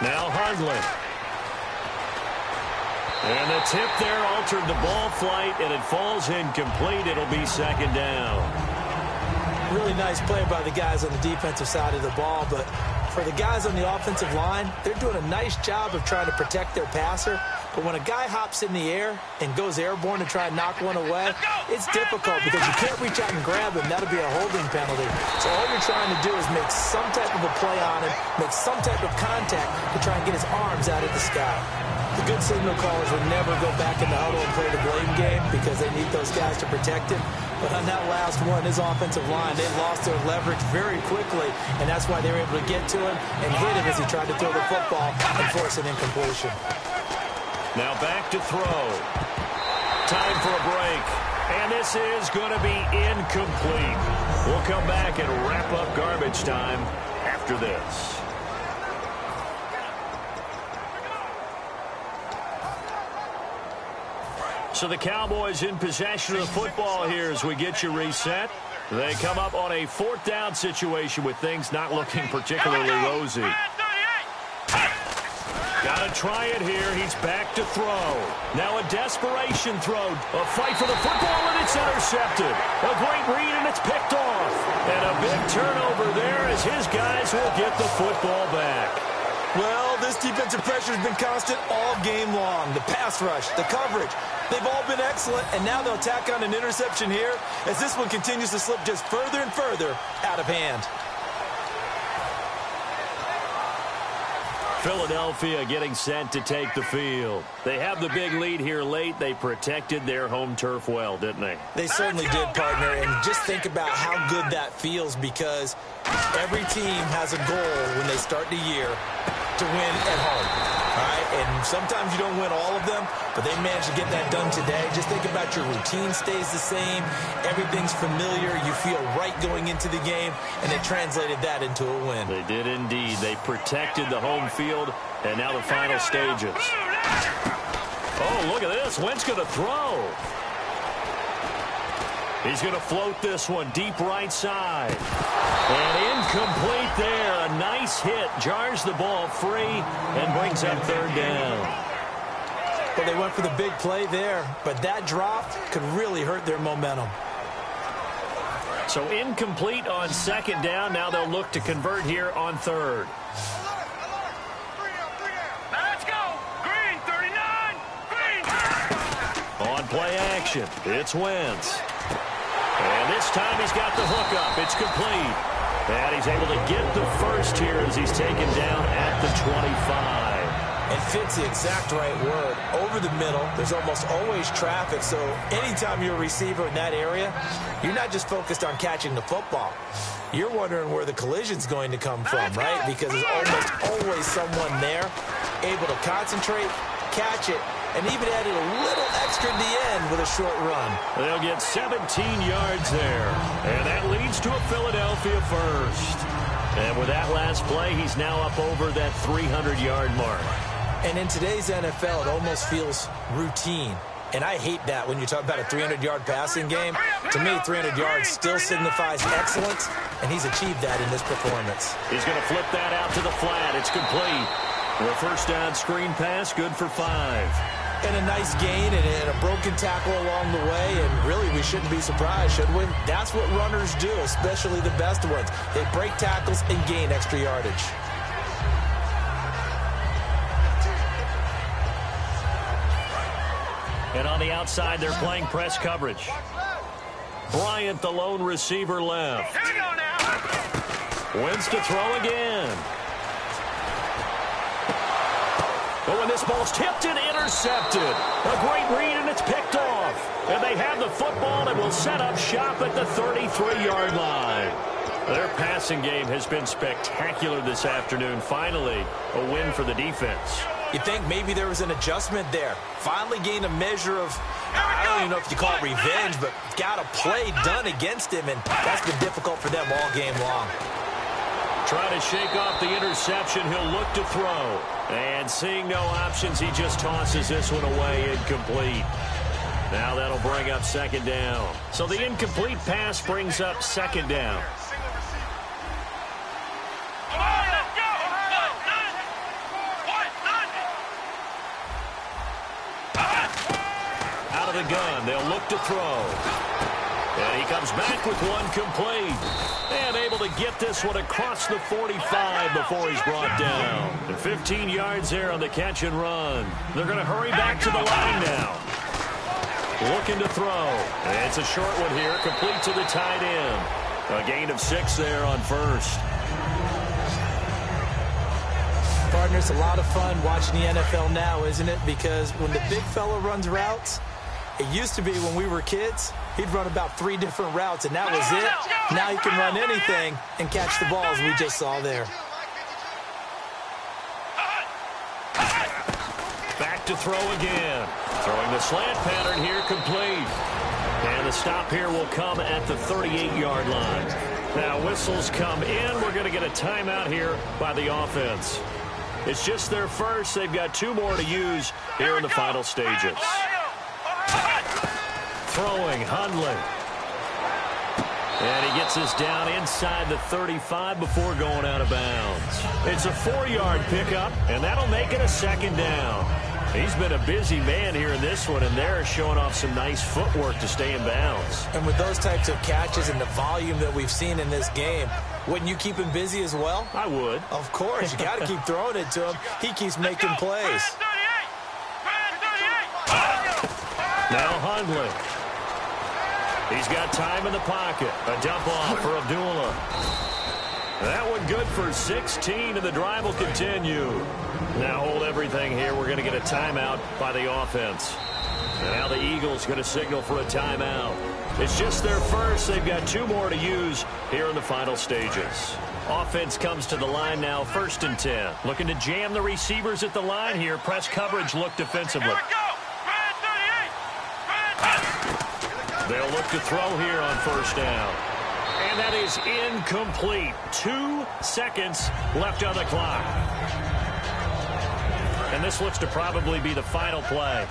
Now Hundley. And the tip there altered the ball flight, and it falls incomplete. It'll be second down. Really nice play by the guys on the defensive side of the ball, but for the guys on the offensive line, they're doing a nice job of trying to protect their passer. But when a guy hops in the air and goes airborne to try and knock one away, it's difficult because you can't reach out and grab him. That'll be a holding penalty. So all you're trying to do is make some type of a play on him, make some type of contact to try and get his arms out of the sky. The good signal callers would never go back in the huddle and play the blame game because they need those guys to protect him. But on that last one, his offensive line, they lost their leverage very quickly, and that's why they were able to get to him and hit him as he tried to throw the football and force an incompletion. Now back to throw. Time for a break. And this is going to be incomplete. We'll come back and wrap up garbage time after this. So the Cowboys in possession of the football here as we get you reset. They come up on a fourth down situation with things not looking particularly rosy. Got to try it here. He's back to throw. Now a desperation throw. A fight for the football, and it's intercepted. A great read, and it's picked off. And a big turnover there as his guys will get the football back. Well, this defensive pressure has been constant all game long. The pass rush, the coverage, they've all been excellent, and now they'll tack on an interception here as this one continues to slip just further and further out of hand. Philadelphia getting set to take the field. They have the big lead here late. They protected their home turf well, didn't they? They certainly did, partner, and just think about how good that feels because every team has a goal when they start the year to win at home. All right, and sometimes you don't win all of them, but they managed to get that done today. Just think about your routine stays the same. Everything's familiar. You feel right going into the game, and they translated that into a win. They did indeed. They protected the home field, and now the final stages. Oh, look at this. Wentz going to throw. He's going to float this one deep right side. And incomplete there. A nice hit. Jars the ball free and brings up third down. Well, they went for the big play there, but that drop could really hurt their momentum. So incomplete on second down. Now they'll look to convert here on third. Let's go. Green, 39. Green. On play action, it's Wentz. And this time he's got the hook up. It's complete. And he's able to get the first here as he's taken down at the 25. And fits the exact right word. Over the middle, there's almost always traffic, so anytime you're a receiver in that area, you're not just focused on catching the football. You're wondering where the collision's going to come from, right? Because there's almost always someone there able to concentrate, catch it, and even added a little extra at the end with a short run. They'll get 17 yards there. And that leads to a Philadelphia first. And with that last play, he's now up over that 300-yard mark. And in today's NFL, it almost feels routine. And I hate that when you talk about a 300-yard passing game. To me, 300 yards still signifies excellence, and he's achieved that in this performance. He's going to flip that out to the flat. It's complete. The first down screen pass, good for 5. And a nice gain and a broken tackle along the way, and really we shouldn't be surprised, should we? That's what runners do, especially the best ones. They break tackles and gain extra yardage. And on the outside, they're playing press coverage. Bryant, the lone receiver, left. Here we go now. Wentz to throw again. Oh, and this ball's tipped and intercepted. A great read, and it's picked off. And they have the football and will set up shop at the 33-yard line. Their passing game has been spectacular this afternoon. Finally, a win for the defense. You think maybe there was an adjustment there. Finally gained a measure of, I don't even know if you call it revenge, but got a play done against him, and that's been difficult for them all game long. Trying to shake off the interception, he'll look to throw. And seeing no options, he just tosses this one away, incomplete. Now that'll bring up second down. So the incomplete pass brings up second down. of the gun. They'll look to throw. And he comes back with one complete. And able to get this one across the 45 before he's brought down. And 15 yards there on the catch and run. They're going to hurry back to the line now. Looking to throw. And it's a short one here, complete to the tight end. A gain of 6 there on first. Partner, it's a lot of fun watching the NFL now, isn't it? Because when the big fella runs routes, it used to be when we were kids, he'd run about 3 different routes, and that was it. Now he can run anything and catch the balls we just saw there. Back to throw again. Throwing the slant pattern here, complete. And the stop here will come at the 38-yard line. Now whistles come in. We're going to get a timeout here by the offense. It's just their first. They've got 2 more to use here in the final stages. Throwing, Hundley. And he gets us down inside the 35 before going out of bounds. It's a 4-yard pickup, and that'll make it a second down. He's been a busy man here in this one, and they're showing off some nice footwork to stay in bounds. And with those types of catches and the volume that we've seen in this game, wouldn't you keep him busy as well? I would. Of course. You got to keep throwing it to him. He keeps making plays. Now Hundley. He's got time in the pocket. A dump off for Abdullah. That one good for 16, and the drive will continue. Now hold everything here. We're going to get a timeout by the offense. And now the Eagles going to signal for a timeout. It's just their first. They've got 2 more to use here in the final stages. Offense comes to the line now, 1st and 10. Looking to jam the receivers at the line here. Press coverage look defensively. They'll look to throw here on 1st down. And that is incomplete. 2 seconds left on the clock. And this looks to probably be the final play.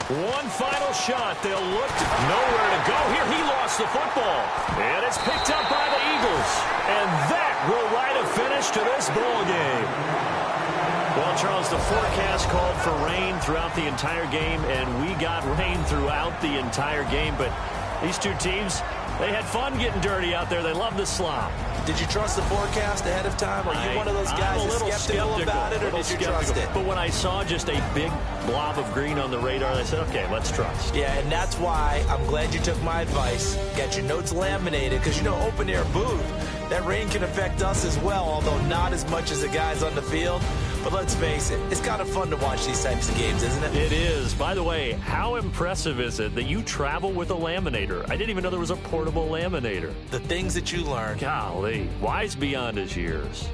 One final shot. They'll look. Nowhere to go here. He lost the football. And it's picked up by the Eagles. And that will write a finish to this ball game. Well, Charles, the forecast called for rain throughout the entire game, and we got rain throughout the entire game. But these 2 teams, they had fun getting dirty out there. They love the slop. Did you trust the forecast ahead of time? Are you one of those guys that's skeptical about it, or did you trust it? But when I saw just a big blob of green on the radar, I said, okay, let's trust. Yeah, and that's why I'm glad you took my advice. Got your notes laminated, because, you know, open-air booth, that rain can affect us as well, although not as much as the guys on the field. But let's face it, it's kind of fun to watch these types of games, isn't it? It is. By the way, how impressive is it that you travel with a laminator? I didn't even know there was a portable laminator. The things that you learn. Golly, wise beyond his years.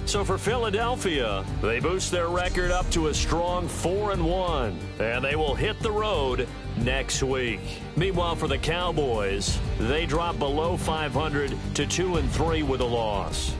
So for Philadelphia, they boost their record up to a strong 4-1, and they will hit the road next week. Meanwhile, for the Cowboys, they drop below 500 to 2-3 with a loss.